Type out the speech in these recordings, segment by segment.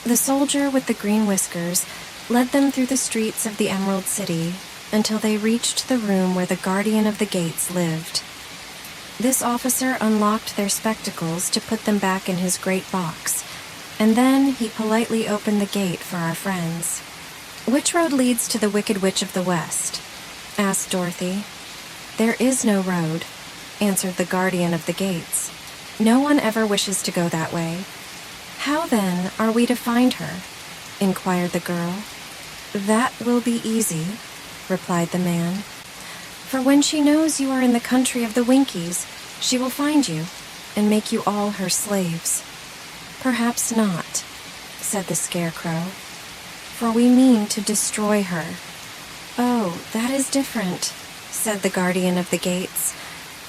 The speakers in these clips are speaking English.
The soldier with the green whiskers led them through the streets of the Emerald City until they reached the room where the guardian of the gates lived. This officer unlocked their spectacles to put them back in his great box, and then he politely opened the gate for our friends. "Which road leads to the Wicked Witch of the West?" asked Dorothy. "There is no road," answered the guardian of the gates. "No one ever wishes to go that way." "How, then, are we to find her?" inquired the girl. "That will be easy," replied the man. "For when she knows you are in the country of the Winkies, she will find you and make you all her slaves." "Perhaps not," said the Scarecrow, "for we mean to destroy her." "Oh, that is different," said the guardian of the gates.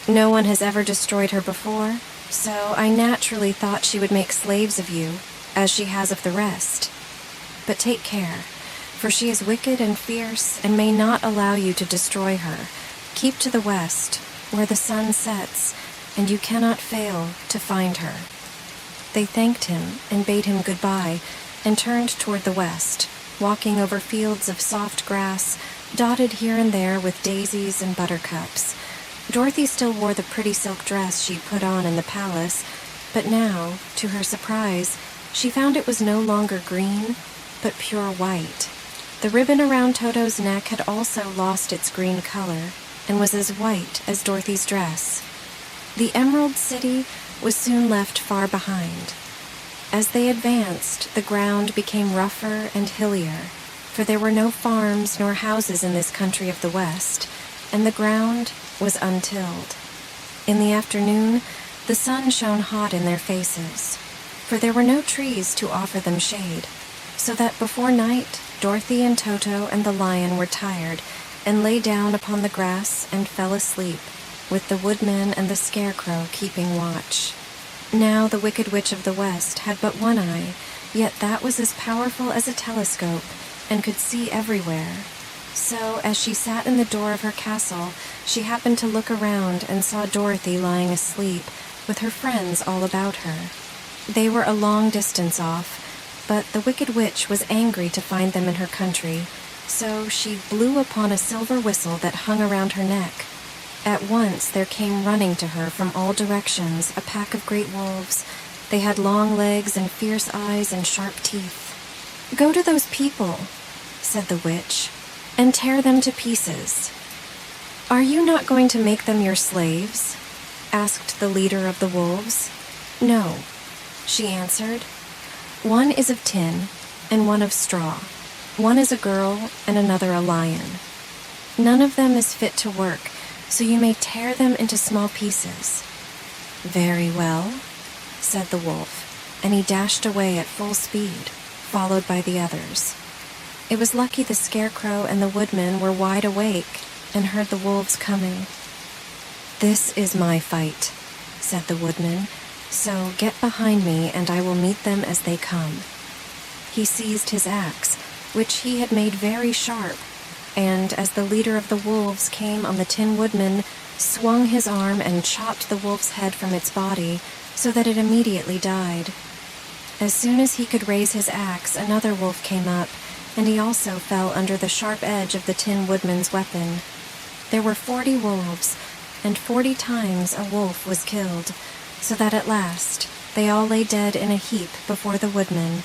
"No one has ever destroyed her before, so I naturally thought she would make slaves of you, as she has of the rest. But take care, for she is wicked and fierce and may not allow you to destroy her. Keep to the west, where the sun sets, and you cannot fail to find her." They thanked him and bade him goodbye and turned toward the west, walking over fields of soft grass, dotted here and there with daisies and buttercups. Dorothy still wore the pretty silk dress she'd put on in the palace, but now, to her surprise, she found it was no longer green, but pure white. The ribbon around Toto's neck had also lost its green color and was as white as Dorothy's dress. The Emerald City was soon left far behind. As they advanced, the ground became rougher and hillier, for there were no farms nor houses in this country of the West, and the ground was untilled. In the afternoon, the sun shone hot in their faces, for there were no trees to offer them shade, so that before night, Dorothy and Toto and the lion were tired and lay down upon the grass and fell asleep, with the Woodman and the Scarecrow keeping watch. Now the Wicked Witch of the West had but one eye, yet that was as powerful as a telescope and could see everywhere. So, as she sat in the door of her castle, she happened to look around and saw Dorothy lying asleep, with her friends all about her. They were a long distance off, but the Wicked Witch was angry to find them in her country, so she blew upon a silver whistle that hung around her neck. At once there came running to her from all directions a pack of great wolves. They had long legs and fierce eyes and sharp teeth. "Go to those people," said the witch, "and tear them to pieces." "Are you not going to make them your slaves?" asked the leader of the wolves. "No," she answered. "One is of tin and one of straw. One is a girl and another a lion. None of them is fit to work, so you may tear them into small pieces." "Very well," said the wolf, and he dashed away at full speed, followed by the others. It was lucky the Scarecrow and the Woodman were wide awake and heard the wolves coming. "This is my fight," said the Woodman, "so get behind me and I will meet them as they come." He seized his axe, which he had made very sharp, and as the leader of the wolves came on the Tin Woodman, swung his arm and chopped the wolf's head from its body so that it immediately died. As soon as he could raise his axe, another wolf came up, and he also fell under the sharp edge of the Tin Woodman's weapon. There were 40 wolves, and 40 times a wolf was killed, so that at last they all lay dead in a heap before the Woodman.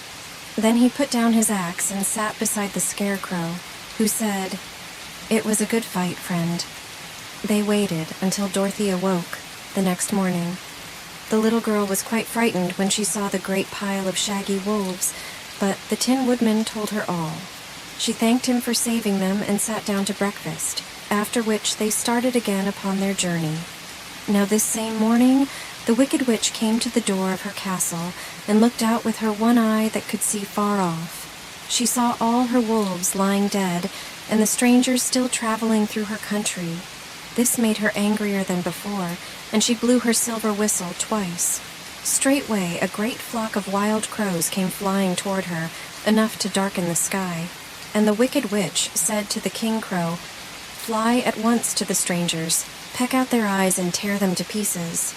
Then he put down his axe and sat beside the Scarecrow, who said, "It was a good fight, friend." They waited until Dorothy awoke the next morning. The little girl was quite frightened when she saw the great pile of shaggy wolves, but the Tin Woodman told her all. She thanked him for saving them and sat down to breakfast, after which they started again upon their journey. Now this same morning, the Wicked Witch came to the door of her castle and looked out with her one eye that could see far off. She saw all her wolves lying dead and the strangers still traveling through her country. This made her angrier than before, and she blew her silver whistle twice. Straightway a great flock of wild crows came flying toward her, enough to darken the sky, and the Wicked Witch said to the King Crow, "Fly at once to the strangers, peck out their eyes and tear them to pieces."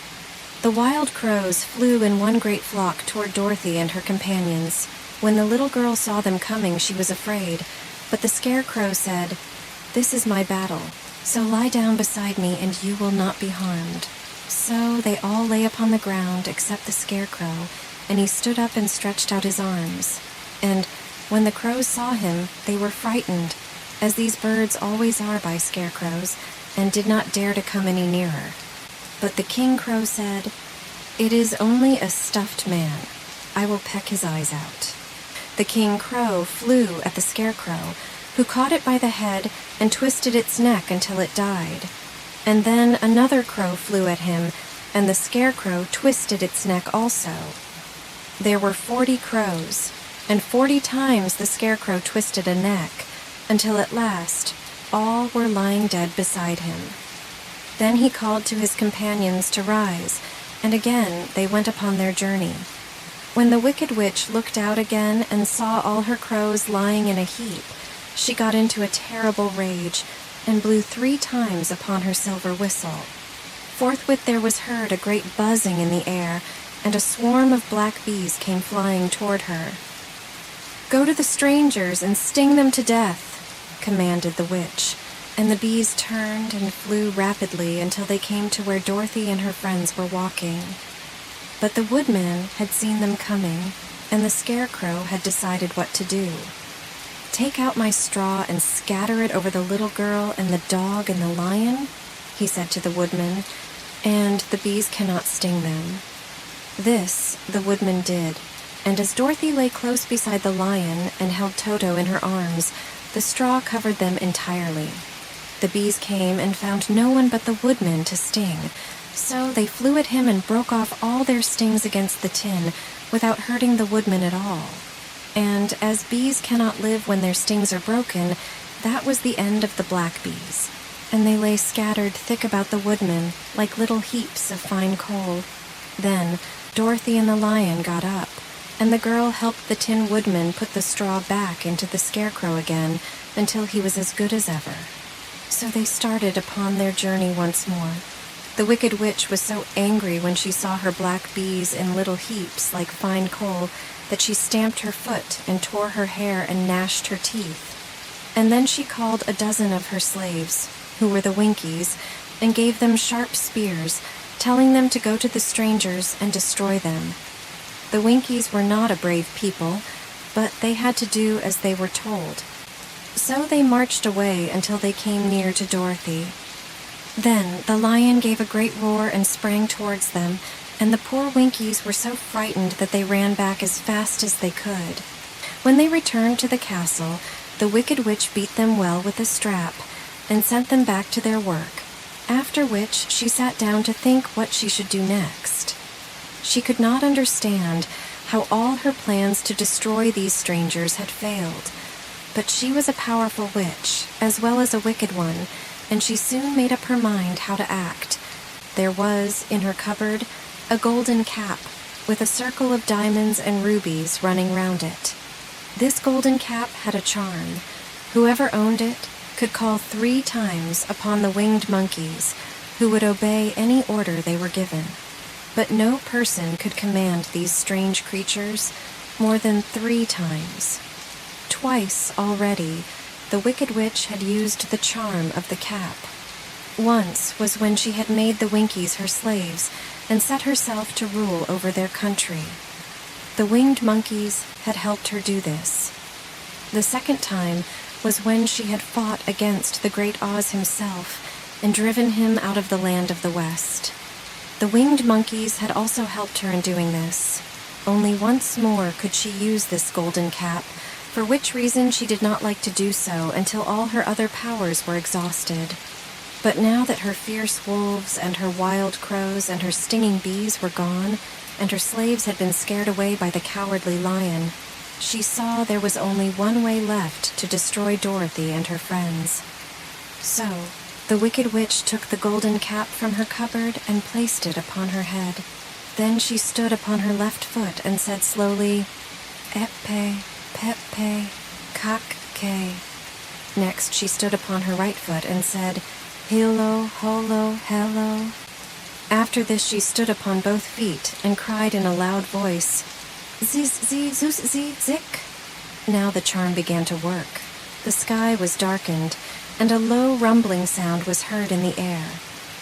The wild crows flew in one great flock toward Dorothy and her companions. When the little girl saw them coming, she was afraid, but the Scarecrow said, "This is my battle, so lie down beside me and you will not be harmed." So they all lay upon the ground except the Scarecrow, and he stood up and stretched out his arms. And when the crows saw him, they were frightened, as these birds always are by scarecrows, and did not dare to come any nearer. But the King Crow said, "It is only a stuffed man. I will peck his eyes out." The King Crow flew at the Scarecrow, who caught it by the head and twisted its neck until it died. And then another crow flew at him, and the Scarecrow twisted its neck also. There were 40 crows, and 40 times the Scarecrow twisted a neck, until at last all were lying dead beside him. Then he called to his companions to rise, and again they went upon their journey. When the Wicked Witch looked out again and saw all her crows lying in a heap, she got into a terrible rage, and blew 3 times upon her silver whistle. Forthwith there was heard a great buzzing in the air, and a swarm of black bees came flying toward her. "Go to the strangers and sting them to death," commanded the witch, and the bees turned and flew rapidly until they came to where Dorothy and her friends were walking. But the Woodman had seen them coming, and the Scarecrow had decided what to do. "Take out my straw and scatter it over the little girl and the dog and the lion," he said to the Woodman, "and the bees cannot sting them." This the Woodman did, and as Dorothy lay close beside the lion and held Toto in her arms, the straw covered them entirely. The bees came and found no one but the Woodman to sting, so they flew at him and broke off all their stings against the tin without hurting the Woodman at all. And as bees cannot live when their stings are broken, that was the end of the black bees, and they lay scattered thick about the Woodman like little heaps of fine coal. Then Dorothy and the lion got up, and the girl helped the Tin Woodman put the straw back into the Scarecrow again until he was as good as ever. So they started upon their journey once more. The Wicked Witch was so angry when she saw her black bees in little heaps like fine coal that she stamped her foot and tore her hair and gnashed her teeth. And then she called a dozen of her slaves, who were the Winkies, and gave them sharp spears, telling them to go to the strangers and destroy them. The Winkies were not a brave people, but they had to do as they were told. So they marched away until they came near to Dorothy. Then the lion gave a great roar and sprang towards them, and the poor Winkies were so frightened that they ran back as fast as they could. When they returned to the castle, the Wicked Witch beat them well with a strap and sent them back to their work, after which she sat down to think what she should do next. She could not understand how all her plans to destroy these strangers had failed, but she was a powerful witch, as well as a wicked one, and she soon made up her mind how to act. There was, in her cupboard, a golden cap with a circle of diamonds and rubies running round it. This golden cap had a charm. Whoever owned it could call 3 times upon the winged monkeys, who would obey any order they were given. But no person could command these strange creatures more than 3 times. Twice already, the Wicked Witch had used the charm of the cap. Once was when she had made the Winkies her slaves and set herself to rule over their country. The winged monkeys had helped her do this. The second time was when she had fought against the great Oz himself and driven him out of the land of the West. The winged monkeys had also helped her in doing this. Only once more could she use this golden cap, for which reason she did not like to do so until all her other powers were exhausted. But now that her fierce wolves and her wild crows and her stinging bees were gone, and her slaves had been scared away by the cowardly lion, she saw there was only one way left to destroy Dorothy and her friends. So, the Wicked Witch took the golden cap from her cupboard and placed it upon her head. Then she stood upon her left foot and said slowly, "Epe, pepe, kak-ke." Next she stood upon her right foot and said, "Hilo, holo, hello." After this she stood upon both feet and cried in a loud voice, Zick. Now the charm began to work. The sky was darkened, and a low rumbling sound was heard in the air.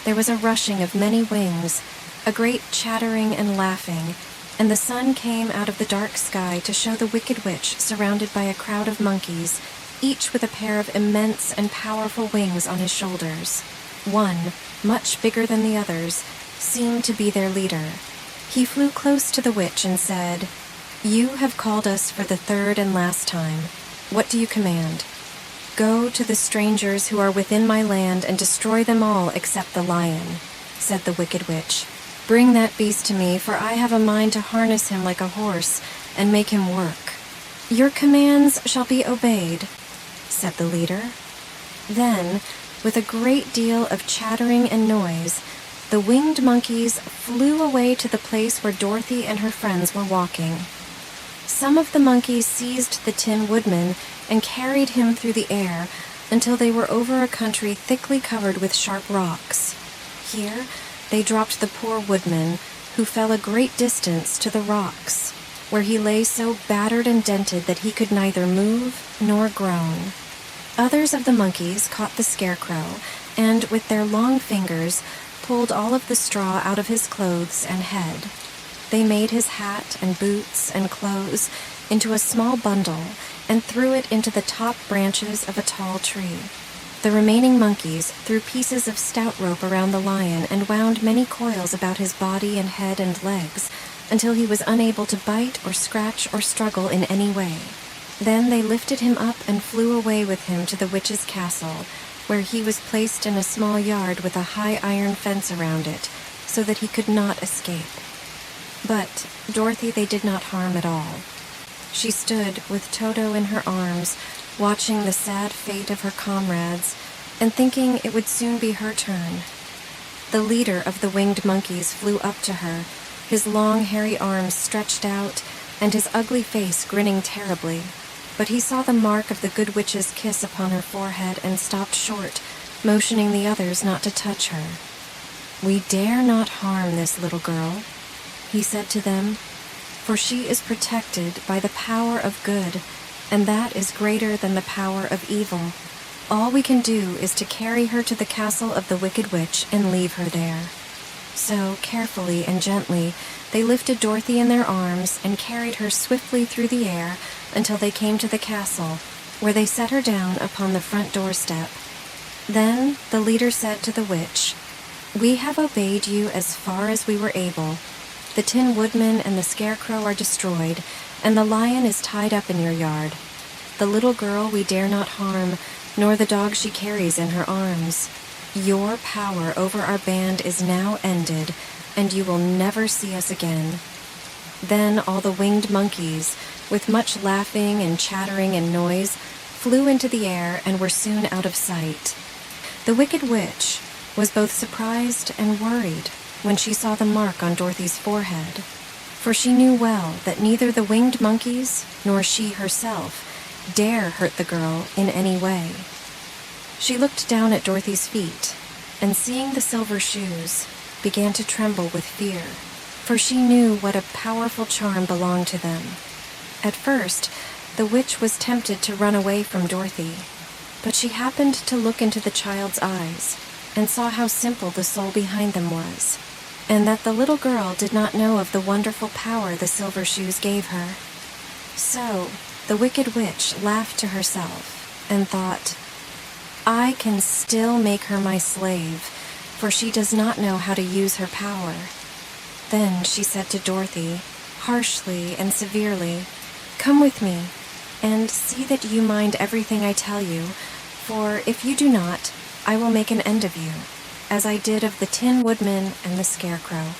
There was a rushing of many wings, a great chattering and laughing, and the sun came out of the dark sky to show the Wicked Witch surrounded by a crowd of monkeys, each with a pair of immense and powerful wings on his shoulders. One, much bigger than the others, seemed to be their leader. He flew close to the witch and said, "You have called us for the third and last time. What do you command?" "Go to the strangers who are within my land and destroy them all except the lion," said the Wicked Witch. "Bring that beast to me, for I have a mind to harness him like a horse and make him work." "Your commands shall be obeyed," said the leader. Then, with a great deal of chattering and noise, the winged monkeys flew away to the place where Dorothy and her friends were walking. Some of the monkeys seized the Tin Woodman and carried him through the air until they were over a country thickly covered with sharp rocks. Here, they dropped the poor woodman, who fell a great distance to the rocks, where he lay so battered and dented that he could neither move nor groan. Others of the monkeys caught the Scarecrow and, with their long fingers, pulled all of the straw out of his clothes and head. They made his hat and boots and clothes into a small bundle and threw it into the top branches of a tall tree. The remaining monkeys threw pieces of stout rope around the lion and wound many coils about his body and head and legs until he was unable to bite or scratch or struggle in any way. Then they lifted him up and flew away with him to the witch's castle, where he was placed in a small yard with a high iron fence around it, so that he could not escape. But Dorothy they did not harm at all. She stood with Toto in her arms, watching the sad fate of her comrades, and thinking it would soon be her turn. The leader of the winged monkeys flew up to her, his long hairy arms stretched out, and his ugly face grinning terribly. But he saw the mark of the good witch's kiss upon her forehead and stopped short, motioning the others not to touch her. "We dare not harm this little girl," he said to them, "for she is protected by the power of good, and that is greater than the power of evil. All we can do is to carry her to the castle of the Wicked Witch and leave her there." So, carefully and gently, they lifted Dorothy in their arms and carried her swiftly through the air until they came to the castle, where they set her down upon the front doorstep. Then the leader said to the witch, "We have obeyed you as far as we were able. The Tin Woodman and the Scarecrow are destroyed, and the lion is tied up in your yard. The little girl we dare not harm, nor the dog she carries in her arms. Your power over our band is now ended, and you will never see us again." Then all the winged monkeys, with much laughing and chattering and noise, flew into the air and were soon out of sight. The Wicked Witch was both surprised and worried when she saw the mark on Dorothy's forehead, for she knew well that neither the winged monkeys nor she herself dare hurt the girl in any way. She looked down at Dorothy's feet, and seeing the silver shoes, began to tremble with fear, for she knew what a powerful charm belonged to them. At first, the witch was tempted to run away from Dorothy, but she happened to look into the child's eyes and saw how simple the soul behind them was, and that the little girl did not know of the wonderful power the silver shoes gave her. So, the Wicked Witch laughed to herself and thought, "I can still make her my slave, for she does not know how to use her power." Then she said to Dorothy, harshly and severely, "Come with me, and see that you mind everything I tell you, for if you do not, I will make an end of you, as I did of the Tin Woodman and the Scarecrow."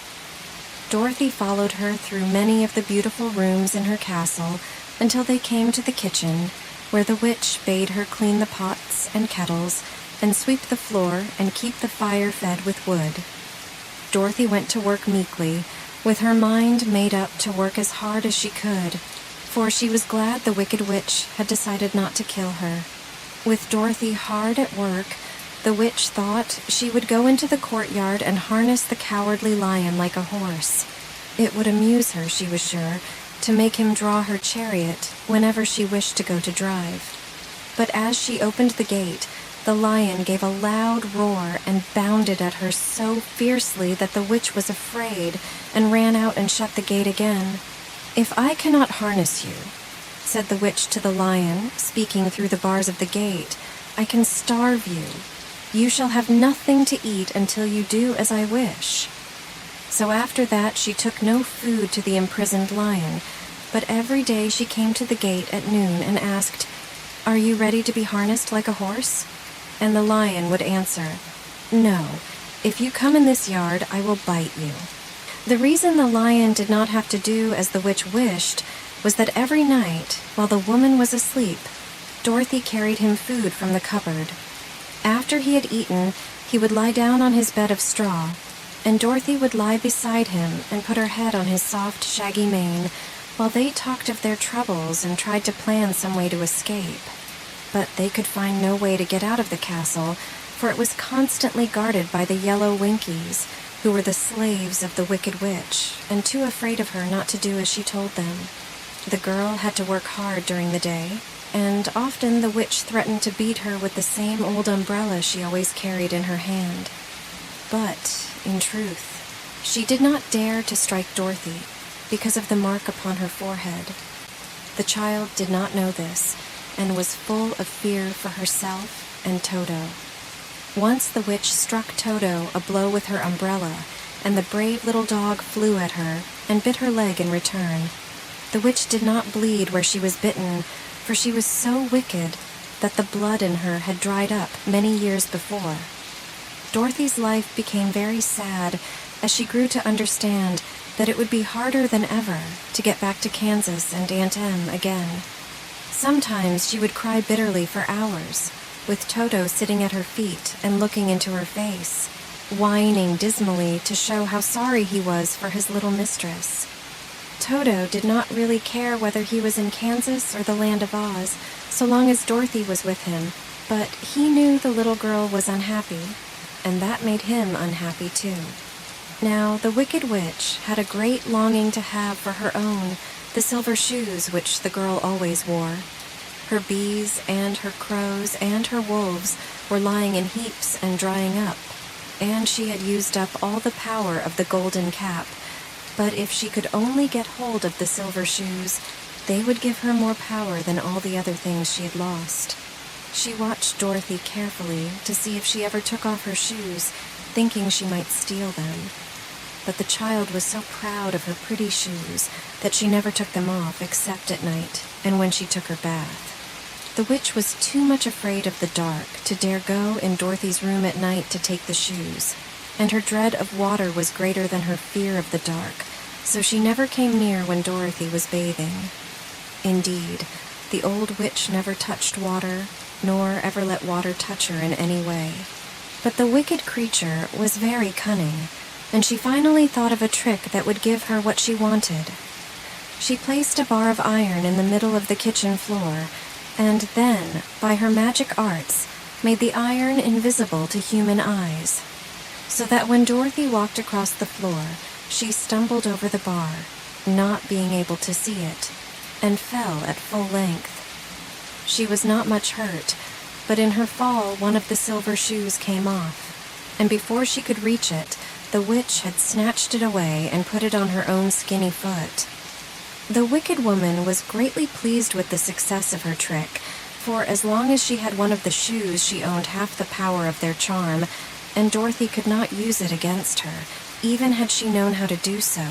Dorothy followed her through many of the beautiful rooms in her castle until they came to the kitchen, where the witch bade her clean the pots and kettles and sweep the floor and keep the fire fed with wood. Dorothy went to work meekly, with her mind made up to work as hard as she could, for she was glad the Wicked Witch had decided not to kill her. With Dorothy hard at work, the witch thought she would go into the courtyard and harness the cowardly lion like a horse. It would amuse her, she was sure, to make him draw her chariot whenever she wished to go to drive. But as she opened the gate, the lion gave a loud roar and bounded at her so fiercely that the witch was afraid and ran out and shut the gate again. "If I cannot harness you," said the witch to the lion, speaking through the bars of the gate, "I can starve you. You shall have nothing to eat until you do as I wish." So after that she took no food to the imprisoned lion, but every day she came to the gate at noon and asked, "Are you ready to be harnessed like a horse?" And the lion would answer, "No, if you come in this yard, I will bite you." The reason the lion did not have to do as the witch wished was that every night, while the woman was asleep, Dorothy carried him food from the cupboard. After he had eaten, he would lie down on his bed of straw, and Dorothy would lie beside him and put her head on his soft, shaggy mane, while they talked of their troubles and tried to plan some way to escape. But they could find no way to get out of the castle, for it was constantly guarded by the yellow Winkies, who were the slaves of the Wicked Witch, and too afraid of her not to do as she told them. The girl had to work hard during the day, and often the witch threatened to beat her with the same old umbrella she always carried in her hand. But, in truth, she did not dare to strike Dorothy because of the mark upon her forehead. The child did not know this, and was full of fear for herself and Toto. Once the witch struck Toto a blow with her umbrella, and the brave little dog flew at her and bit her leg in return. The witch did not bleed where she was bitten, for she was so wicked that the blood in her had dried up many years before. Dorothy's life became very sad as she grew to understand that it would be harder than ever to get back to Kansas and Aunt Em again. Sometimes she would cry bitterly for hours, with Toto sitting at her feet and looking into her face, whining dismally to show how sorry he was for his little mistress. Toto did not really care whether he was in Kansas or the Land of Oz, so long as Dorothy was with him, but he knew the little girl was unhappy, and that made him unhappy too. Now, the Wicked Witch had a great longing to have for her own the silver shoes which the girl always wore. Her bees and her crows and her wolves were lying in heaps and drying up, and she had used up all the power of the golden cap. But if she could only get hold of the silver shoes, they would give her more power than all the other things she had lost. She watched Dorothy carefully to see if she ever took off her shoes, thinking she might steal them. But the child was so proud of her pretty shoes that she never took them off except at night and when she took her bath. The witch was too much afraid of the dark to dare go in Dorothy's room at night to take the shoes, and her dread of water was greater than her fear of the dark, so she never came near when Dorothy was bathing. Indeed, the old witch never touched water, nor ever let water touch her in any way. But the wicked creature was very cunning, and she finally thought of a trick that would give her what she wanted. She placed a bar of iron in the middle of the kitchen floor, and then, by her magic arts, made the iron invisible to human eyes, so that when Dorothy walked across the floor, she stumbled over the bar, not being able to see it, and fell at full length. She was not much hurt, but in her fall one of the silver shoes came off, and before she could reach it, the witch had snatched it away and put it on her own skinny foot. The wicked woman was greatly pleased with the success of her trick, for as long as she had one of the shoes, she owned half the power of their charm, and Dorothy could not use it against her, even had she known how to do so.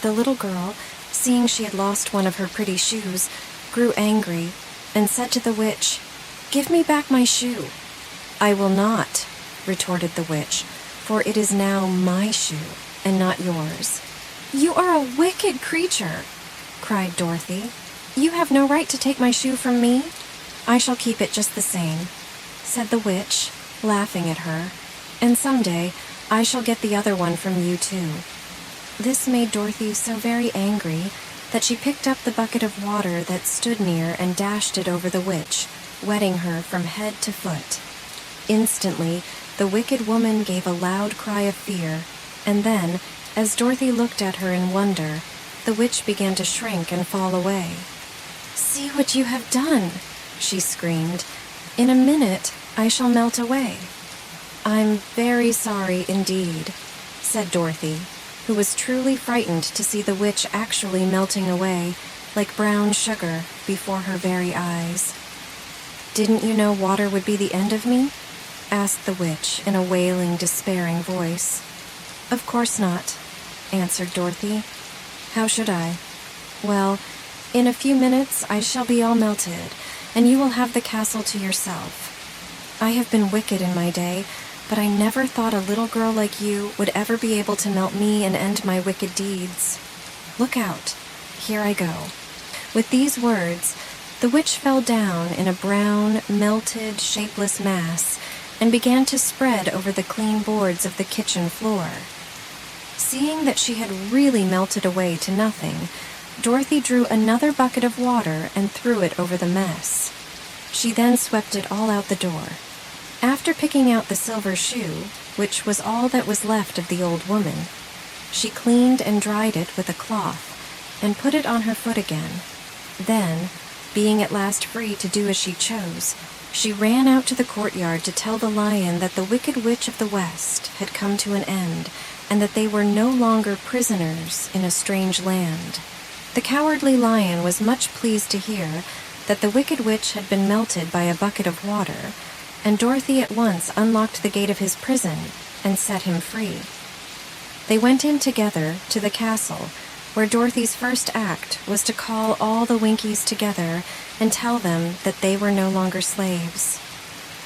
The little girl, seeing she had lost one of her pretty shoes, grew angry and said to the witch, "Give me back my shoe." "I will not," retorted the witch, "for it is now my shoe and not yours." "You are a wicked creature," cried Dorothy. "You have no right to take my shoe from me." "I shall keep it just the same," said the witch, laughing at her, "and someday I shall get the other one from you too." This made Dorothy so very angry that she picked up the bucket of water that stood near and dashed it over the witch, wetting her from head to foot. Instantly, the wicked woman gave a loud cry of fear, and then, as Dorothy looked at her in wonder, the witch began to shrink and fall away. "See what you have done," she screamed. "In a minute, I shall melt away." "I'm very sorry indeed," said Dorothy, who was truly frightened to see the witch actually melting away like brown sugar before her very eyes. "Didn't you know water would be the end of me?" asked the witch in a wailing, despairing voice. "Of course not," answered Dorothy. "How should I? Well, in a few minutes I shall be all melted, and you will have the castle to yourself. I have been wicked in my day, but I never thought a little girl like you would ever be able to melt me and end my wicked deeds. Look out, here I go." With these words, the witch fell down in a brown, melted, shapeless mass and began to spread over the clean boards of the kitchen floor. Seeing that she had really melted away to nothing, Dorothy drew another bucket of water and threw it over the mess. She then swept it all out the door. After picking out the silver shoe, which was all that was left of the old woman, she cleaned and dried it with a cloth and put it on her foot again. Then, being at last free to do as she chose, she ran out to the courtyard to tell the lion that the Wicked Witch of the West had come to an end, and that they were no longer prisoners in a strange land. The Cowardly Lion was much pleased to hear that the Wicked Witch had been melted by a bucket of water, and Dorothy at once unlocked the gate of his prison and set him free. They went in together to the castle, where Dorothy's first act was to call all the Winkies together and tell them that they were no longer slaves.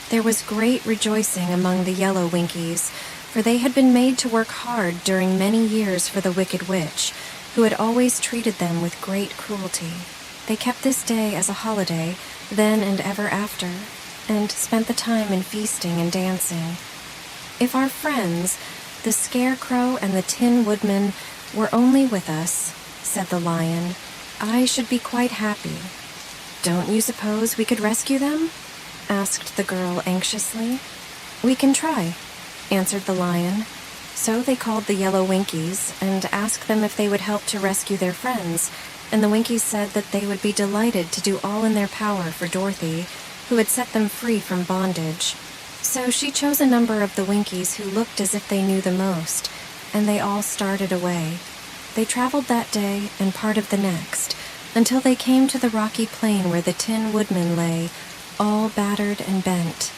There was great rejoicing among the yellow Winkies, for they had been made to work hard during many years for the Wicked Witch, who had always treated them with great cruelty. They kept this day as a holiday, then and ever after, and spent the time in feasting and dancing. If our friends, the Scarecrow and the Tin Woodman, were only with us, said the lion, I should be quite happy. Don't you suppose we could rescue them? Asked the girl anxiously. We can try, answered the lion. So they called the yellow Winkies and asked them if they would help to rescue their friends, and the Winkies said that they would be delighted to do all in their power for Dorothy, who had set them free from bondage. So she chose a number of the Winkies who looked as if they knew the most, and they all started away. They traveled that day and part of the next, until they came to the rocky plain where the Tin Woodman lay, all battered and bent.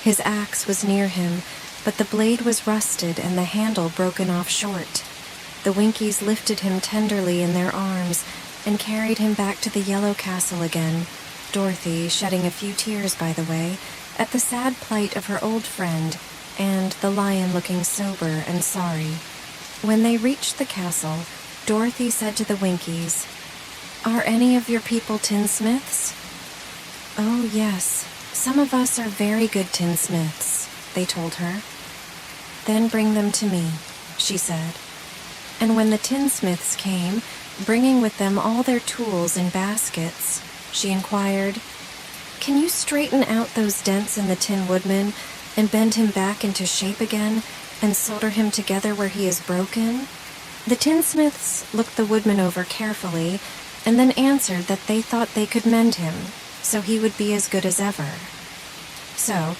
His axe was near him, but the blade was rusted and the handle broken off short. The Winkies lifted him tenderly in their arms and carried him back to the yellow castle again, Dorothy shedding a few tears by the way, at the sad plight of her old friend, and the lion looking sober and sorry. When they reached the castle, Dorothy said to the Winkies, Are any of your people tinsmiths? Oh, yes, some of us are very good tinsmiths, they told her. Then bring them to me, she said. And when the tinsmiths came, bringing with them all their tools in baskets, she inquired, Can you straighten out those dents in the Tin Woodman and bend him back into shape again and solder him together where he is broken? The tinsmiths looked the woodman over carefully and then answered that they thought they could mend him, so he would be as good as ever. So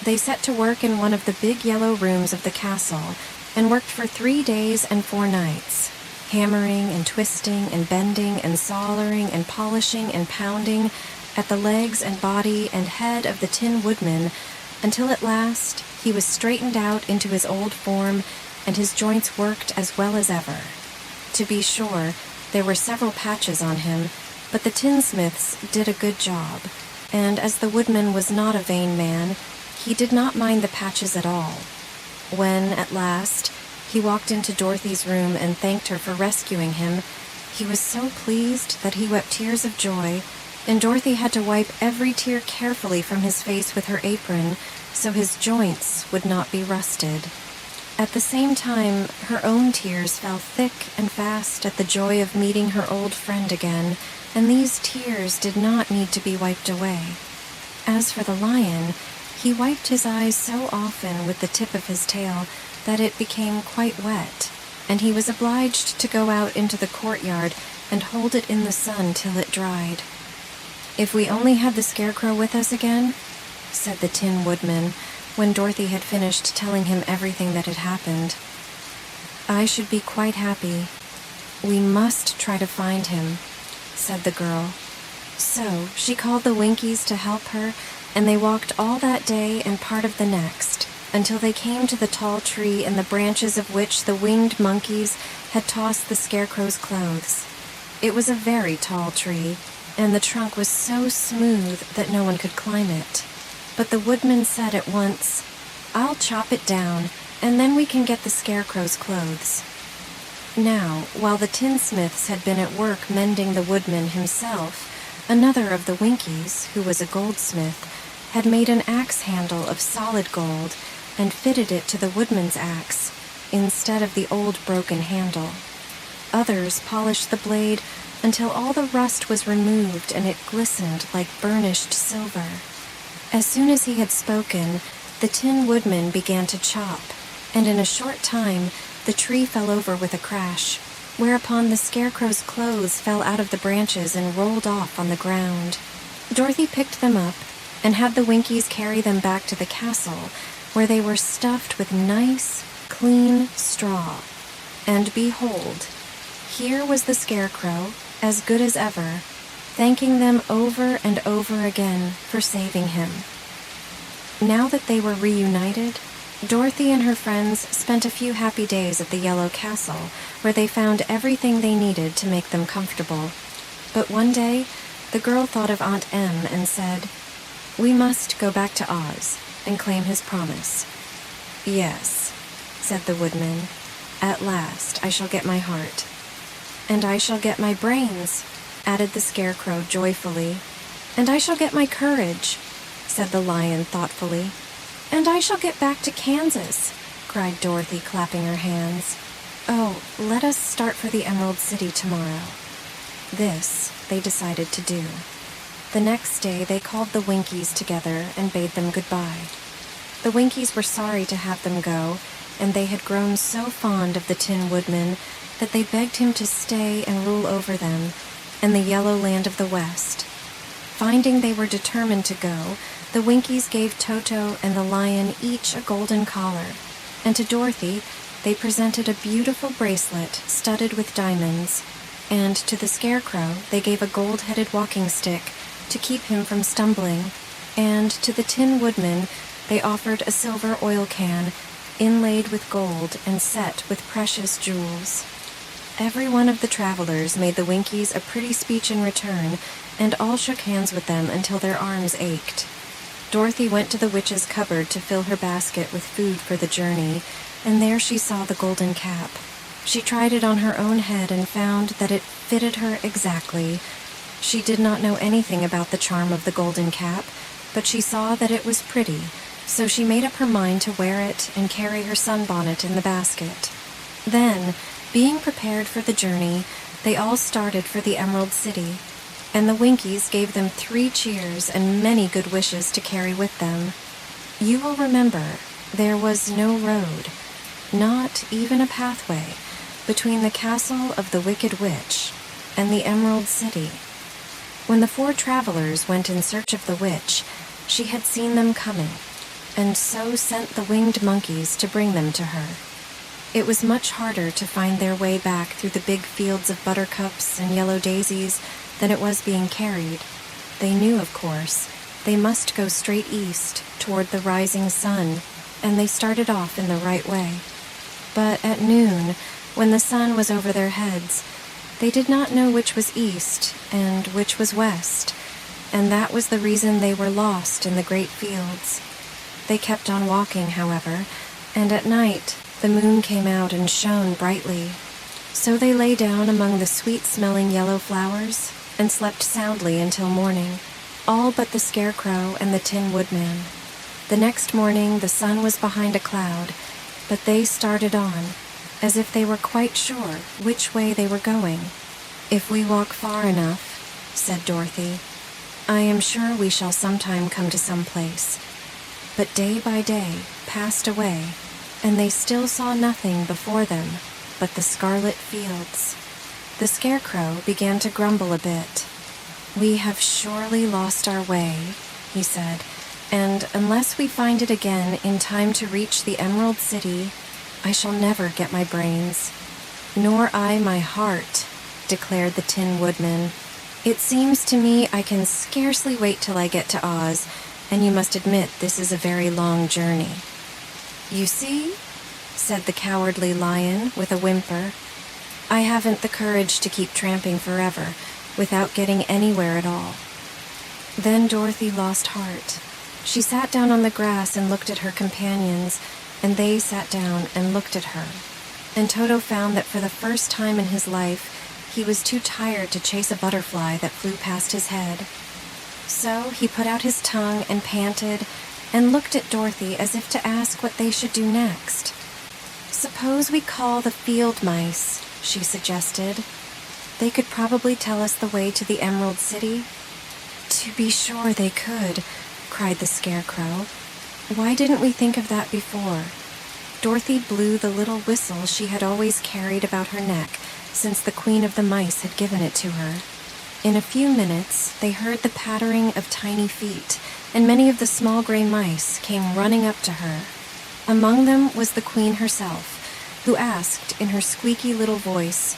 they set to work in one of the big yellow rooms of the castle and worked for 3 days and 4 nights, hammering and twisting and bending and soldering and polishing and pounding at the legs and body and head of the Tin Woodman until at last he was straightened out into his old form and his joints worked as well as ever. To be sure, there were several patches on him, but the tinsmiths did a good job, and as the woodman was not a vain man, he did not mind the patches at all. When, at last, he walked into Dorothy's room and thanked her for rescuing him, he was so pleased that he wept tears of joy, and Dorothy had to wipe every tear carefully from his face with her apron so his joints would not be rusted. At the same time, her own tears fell thick and fast at the joy of meeting her old friend again, and these tears did not need to be wiped away. As for the lion, he wiped his eyes so often with the tip of his tail that it became quite wet, and he was obliged to go out into the courtyard and hold it in the sun till it dried. "If we only had the Scarecrow with us again," said the Tin Woodman, when Dorothy had finished telling him everything that had happened, "I should be quite happy. We must try to find him," said the girl. So she called the Winkies to help her, and they walked all that day and part of the next, until they came to the tall tree in the branches of which the winged monkeys had tossed the Scarecrow's clothes. It was a very tall tree, and the trunk was so smooth that no one could climb it. But the woodman said at once, "I'll chop it down, and then we can get the Scarecrow's clothes." Now, while the tinsmiths had been at work mending the woodman himself, another of the Winkies, who was a goldsmith, had made an axe handle of solid gold and fitted it to the woodman's axe, instead of the old broken handle. Others polished the blade until all the rust was removed and it glistened like burnished silver. As soon as he had spoken, the Tin Woodman began to chop, and in a short time the tree fell over with a crash, whereupon the Scarecrow's clothes fell out of the branches and rolled off on the ground. Dorothy picked them up and had the Winkies carry them back to the castle, where they were stuffed with nice, clean straw. And behold, here was the Scarecrow, as good as ever, thanking them over and over again for saving him. Now that they were reunited, Dorothy and her friends spent a few happy days at the Yellow Castle, where they found everything they needed to make them comfortable. But one day, the girl thought of Aunt Em and said, "We must go back to Oz and claim his promise." "Yes," said the woodman, "at last I shall get my heart." "And I shall get my brains," added the Scarecrow joyfully. "And I shall get my courage," said the lion thoughtfully. "And I shall get back to Kansas," cried Dorothy, clapping her hands. "Oh, let us start for the Emerald City tomorrow." This they decided to do. The next day they called the Winkies together and bade them goodbye. The Winkies were sorry to have them go, and they had grown so fond of the Tin Woodman that they begged him to stay and rule over them and the yellow land of the West. Finding they were determined to go, the Winkies gave Toto and the lion each a golden collar, and to Dorothy they presented a beautiful bracelet studded with diamonds, and to the Scarecrow they gave a gold-headed walking stick to keep him from stumbling, and to the Tin Woodman they offered a silver oil can inlaid with gold and set with precious jewels. Every one of the travelers made the Winkies a pretty speech in return, and all shook hands with them until their arms ached. Dorothy went to the witch's cupboard to fill her basket with food for the journey, and there she saw the golden cap. She tried it on her own head and found that it fitted her exactly. She did not know anything about the charm of the golden cap, but she saw that it was pretty, so she made up her mind to wear it and carry her sunbonnet in the basket. Then, being prepared for the journey, they all started for the Emerald City, and the Winkies gave them 3 cheers and many good wishes to carry with them. You will remember, there was no road, not even a pathway, between the castle of the Wicked Witch and the Emerald City. When the 4 travelers went in search of the witch, she had seen them coming, and so sent the winged monkeys to bring them to her. It was much harder to find their way back through the big fields of buttercups and yellow daisies than it was being carried. They knew, of course, they must go straight east toward the rising sun, and they started off in the right way. But at noon, when the sun was over their heads, they did not know which was east and which was west, and that was the reason they were lost in the great fields. They kept on walking, however, and at night the moon came out and shone brightly. So they lay down among the sweet-smelling yellow flowers and slept soundly until morning, all but the Scarecrow and the Tin Woodman. The next morning the sun was behind a cloud, but they started on, as if they were quite sure which way they were going. "If we walk far enough," said Dorothy, "I am sure we shall sometime come to some place." But day by day passed away, and they still saw nothing before them but the scarlet fields. The Scarecrow began to grumble a bit. "We have surely lost our way," he said, "and unless we find it again in time to reach the Emerald City, I shall never get my brains." "Nor I my heart," declared the Tin Woodman. "It seems to me I can scarcely wait till I get to Oz, and you must admit this is a very long journey." "You see," said the Cowardly Lion with a whimper, "I haven't the courage to keep tramping forever without getting anywhere at all." Then Dorothy lost heart. She sat down on the grass and looked at her companions, and they sat down and looked at her. And Toto found that for the first time in his life, he was too tired to chase a butterfly that flew past his head. So he put out his tongue and panted and looked at Dorothy as if to ask what they should do next. "Suppose we call the field mice," she suggested. "They could probably tell us the way to the Emerald City." "To be sure they could," cried the Scarecrow. "Why didn't we think of that before?" Dorothy blew the little whistle she had always carried about her neck since the Queen of the Mice had given it to her. In a few minutes, they heard the pattering of tiny feet, and many of the small gray mice came running up to her. Among them was the Queen herself, who asked in her squeaky little voice,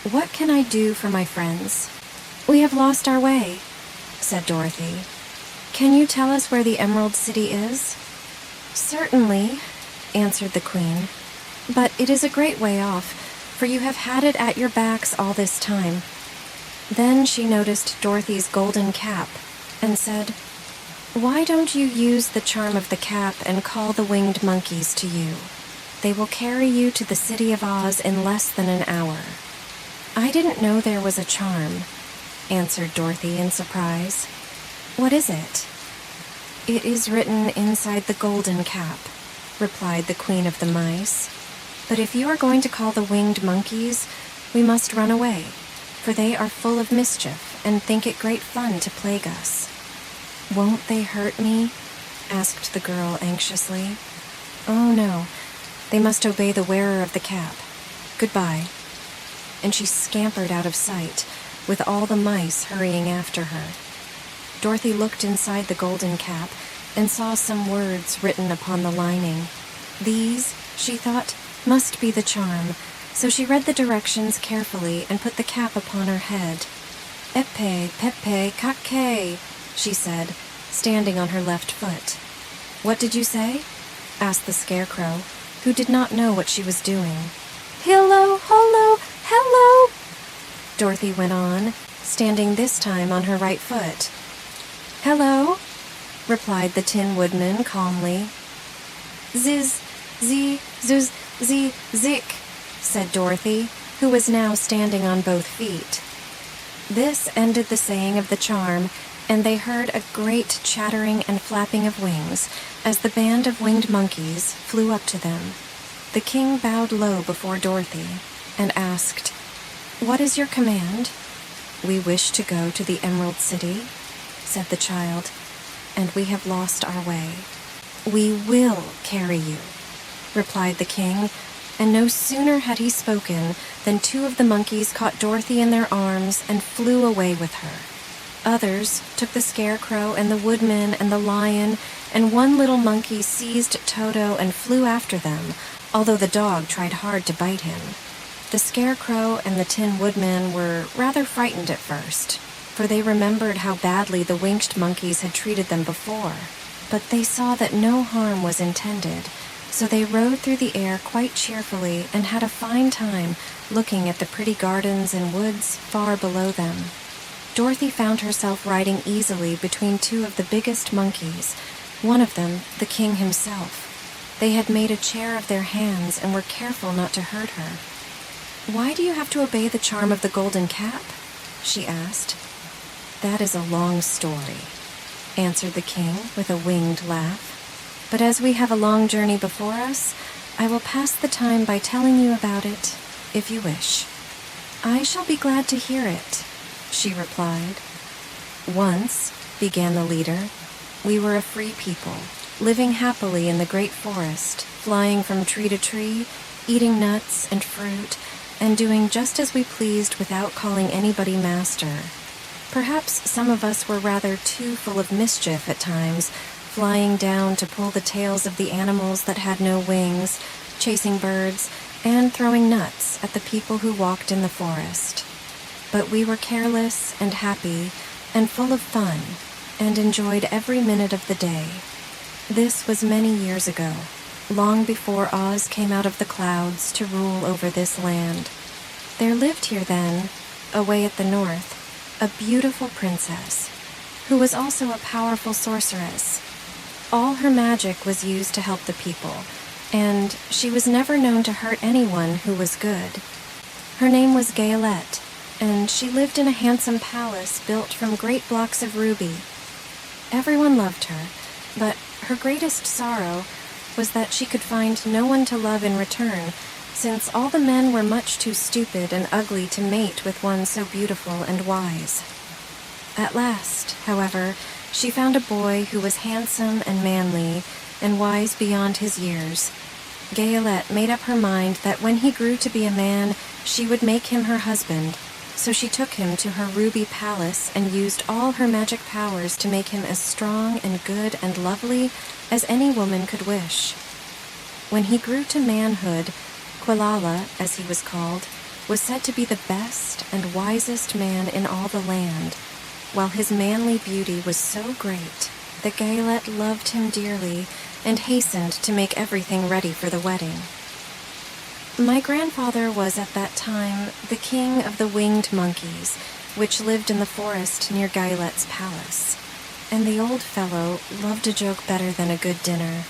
"What can I do for my friends?" "We have lost our way," said Dorothy. "Can you tell us where the Emerald City is?" "Certainly," answered the Queen, "but it is a great way off, for you have had it at your backs all this time." Then she noticed Dorothy's golden cap and said, "Why don't you use the charm of the cap and call the winged monkeys to you? They will carry you to the City of Oz in less than an hour." "I didn't know there was a charm," answered Dorothy in surprise. "What is it?" "It is written inside the golden cap," replied the Queen of the Mice. "But if you are going to call the winged monkeys, we must run away, for they are full of mischief and think it great fun to plague us." "Won't they hurt me?" asked the girl anxiously. "Oh, no. They must obey the wearer of the cap. Goodbye." And she scampered out of sight, with all the mice hurrying after her. Dorothy looked inside the golden cap and saw some words written upon the lining. These, she thought, must be the charm, so she read the directions carefully and put the cap upon her head. "Epe, pepe, kake," she said, standing on her left foot. "What did you say?" asked the Scarecrow, who did not know what she was doing. "Hillo, holo, hello," Dorothy went on, standing this time on her right foot. "Hello," replied the Tin Woodman calmly. "Ziz, zee, zuz, zee, zik," said Dorothy, who was now standing on both feet. This ended the saying of the charm, and they heard a great chattering and flapping of wings as the band of winged monkeys flew up to them. The king bowed low before Dorothy and asked, "What is your command?" "We wish to go to the Emerald City," said the child, "and we have lost our way." "We will carry you," replied the king, and no sooner had he spoken than two of the monkeys caught Dorothy in their arms and flew away with her. Others took the Scarecrow and the Woodman and the Lion, and one little monkey seized Toto and flew after them, although the dog tried hard to bite him. The Scarecrow and the Tin Woodman were rather frightened at first, for they remembered how badly the winged monkeys had treated them before. But they saw that no harm was intended, so they rode through the air quite cheerfully and had a fine time looking at the pretty gardens and woods far below them. Dorothy found herself riding easily between two of the biggest monkeys, one of them the king himself. They had made a chair of their hands and were careful not to hurt her. "Why do you have to obey the charm of the golden cap?" she asked. "That is a long story," answered the king with a winged laugh. "But as we have a long journey before us, I will pass the time by telling you about it, if you wish." "I shall be glad to hear it," she replied. "Once," began the leader, "we were a free people, living happily in the great forest, flying from tree to tree, eating nuts and fruit, and doing just as we pleased without calling anybody master. Perhaps some of us were rather too full of mischief at times, flying down to pull the tails of the animals that had no wings, chasing birds, and throwing nuts at the people who walked in the forest. But we were careless and happy and full of fun, and enjoyed every minute of the day. This was many years ago, long before Oz came out of the clouds to rule over this land. There lived here then, away at the north, a beautiful princess, who was also a powerful sorceress. All her magic was used to help the people, and she was never known to hurt anyone who was good. Her name was Gayelette, and she lived in a handsome palace built from great blocks of ruby. Everyone loved her, but her greatest sorrow was that she could find no one to love in return, since all the men were much too stupid and ugly to mate with one so beautiful and wise. At last, however, she found a boy who was handsome and manly and wise beyond his years. Gayelette made up her mind that when he grew to be a man, she would make him her husband, so she took him to her ruby palace and used all her magic powers to make him as strong and good and lovely as any woman could wish. When he grew to manhood, Quilala, as he was called, was said to be the best and wisest man in all the land, while his manly beauty was so great that Gayelette loved him dearly and hastened to make everything ready for the wedding. My grandfather was at that time the king of the winged monkeys, which lived in the forest near Gayelette's palace, and the old fellow loved a joke better than a good dinner.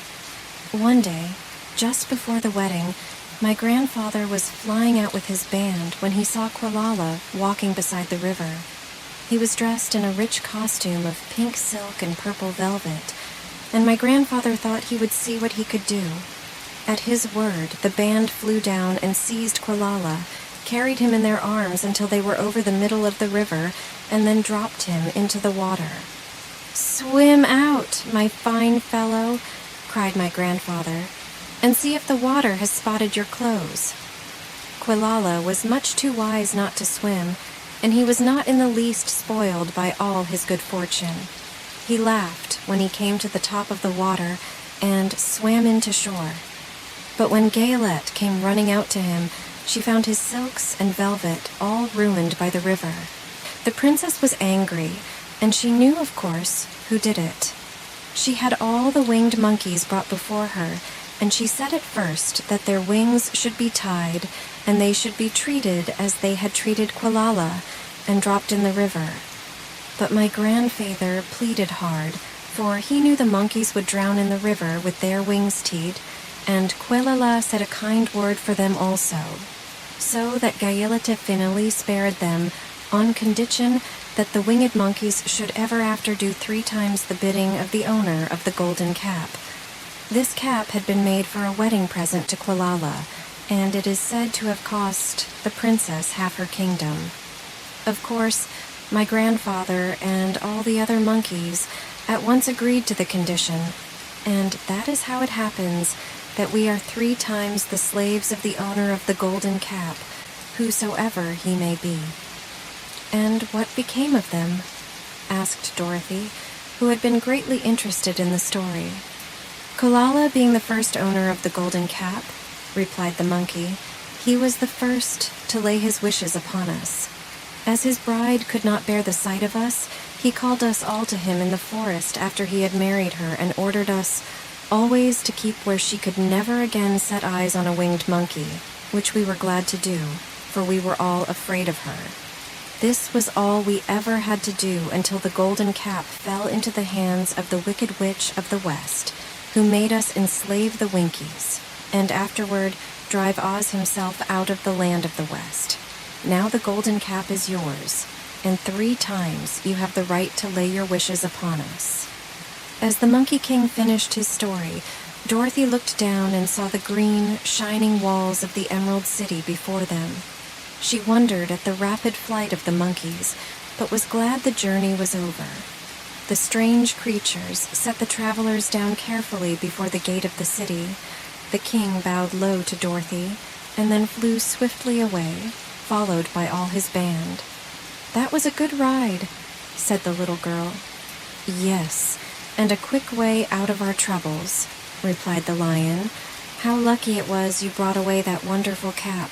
One day, just before the wedding, my grandfather was flying out with his band when he saw Quilala walking beside the river. He was dressed in a rich costume of pink silk and purple velvet, and my grandfather thought he would see what he could do. At his word, the band flew down and seized Quilala, carried him in their arms until they were over the middle of the river, and then dropped him into the water. "Swim out, my fine fellow," cried my grandfather, "and see if the water has spotted your clothes." Quilala was much too wise not to swim, and he was not in the least spoiled by all his good fortune. He laughed when he came to the top of the water and swam into shore. But when Gayelette came running out to him, she found his silks and velvet all ruined by the river. The princess was angry, and she knew, of course, who did it. She had all the winged monkeys brought before her, and she said at first that their wings should be tied, and they should be treated as they had treated Quilala, and dropped in the river. But my grandfather pleaded hard, for he knew the monkeys would drown in the river with their wings teed, and Quilala said a kind word for them also, so that Gayelette finally spared them, on condition that the winged monkeys should ever after do 3 times the bidding of the owner of the golden cap. This cap had been made for a wedding present to Quilala, and it is said to have cost the princess half her kingdom. Of course, my grandfather and all the other monkeys at once agreed to the condition, and that is how it happens that we are 3 times the slaves of the owner of the golden cap, whosoever he may be. "And what became of them?" asked Dorothy, who had been greatly interested in the story. "Quilala being the first owner of the golden cap," replied the monkey, "he was the first to lay his wishes upon us. As his bride could not bear the sight of us, he called us all to him in the forest after he had married her and ordered us always to keep where she could never again set eyes on a winged monkey, which we were glad to do, for we were all afraid of her. This was all we ever had to do until the golden cap fell into the hands of the wicked witch of the West, who made us enslave the Winkies, and afterward drive Oz himself out of the land of the West. Now the golden cap is yours, and 3 times you have the right to lay your wishes upon us." As the Monkey King finished his story, Dorothy looked down and saw the green, shining walls of the Emerald City before them. She wondered at the rapid flight of the monkeys, but was glad the journey was over. The strange creatures set the travelers down carefully before the gate of the city, The king bowed low to Dorothy and then flew swiftly away, followed by all his band. "That was a good ride," said the little girl. "Yes, and a quick way out of our troubles," replied the lion. "How lucky it was you brought away that wonderful cap."